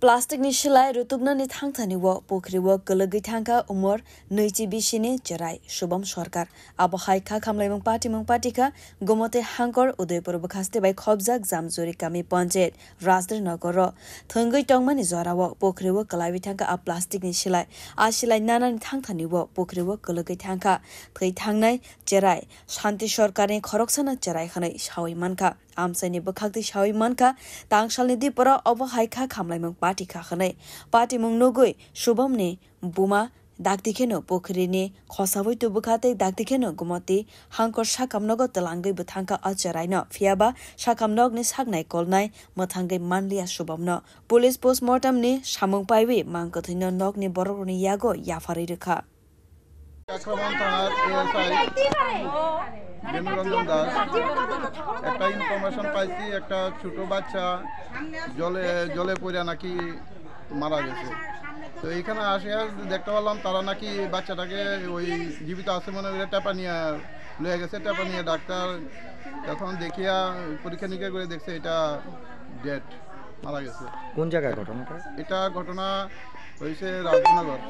Plastic ni shilai rutugna ni thangthani wo pokri wo gulagi thangka umur neichi bisini cherai Shubham Sarkar abo haikha khamlaimung party ka gomote hangkor Udaipur bkhaste bai khobjak jamjori kami panchayat Rajdar Nagor thongoi tongmani zorawo pokri wo kalai thangka a plastic ni shilai a shilai nana ni thangthani wo pokri wo gulagi thangka thei thangnai cherai Shanti Sarkar ni khoroksana cherai khanai shawai manka amsaini bkhakti shawai manka tangsalni dipora abo haikha khamlaimung party khakhane party mung nogoi Shubham ni buma daktikheno pokhri ni khosaboi tu bukhate daktikheno gumati hangkor sakamnogo talangai buthangka acharaino phiaba sakamnog ni saknai kolnai mathangai manlia Shubhamno police postmortem ni samung paiwi mangkothaino nog ni borokni yago yafari rekha আক্রমণ থানার ASI বেনুরঞ্জন Das একটা information পাইছি একটা ছোট বাচ্চা জলে পড়ে নাকি মারা গেছে তো এখানে আসে দেখতে পেলাম তারা নাকি বাচ্চাটাকে ওই জীবিত আছে মনে করে টেপা নিয়ে লয়ে গেছে টেপা নিয়ে ডাক্তার যখন দেখিয়া পরীক্ষা নিরীক্ষা করে দেখছে এটা ডেড মারা গেছে। কোন জায়গায় ঘটনাটা? এটা ঘটনা হয়েছে রাজনগর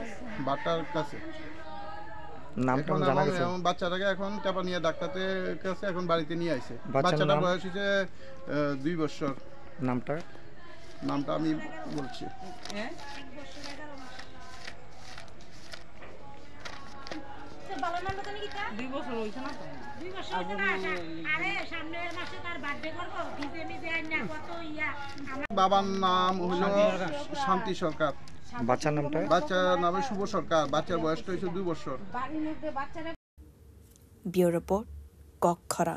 বাটার কাছে। নামটা জানা গেছে? বাচ্চাটাকে এখন টেপা নিয়ে ডাক্তারের কাছে এখন বাড়িতে নিয়ে আইছে। বাচ্চাটার বয়স হচ্ছে 2 বছর। নামটা আমি বলছি। বাবার নাম হলো শান্তি সরকার। বাচ্চার নামটা? বাচ্চার নাম শুভ সরকার। বাচ্চার বয়সটা হচ্ছে 2 বছর। Bureau Report, Kokkhara।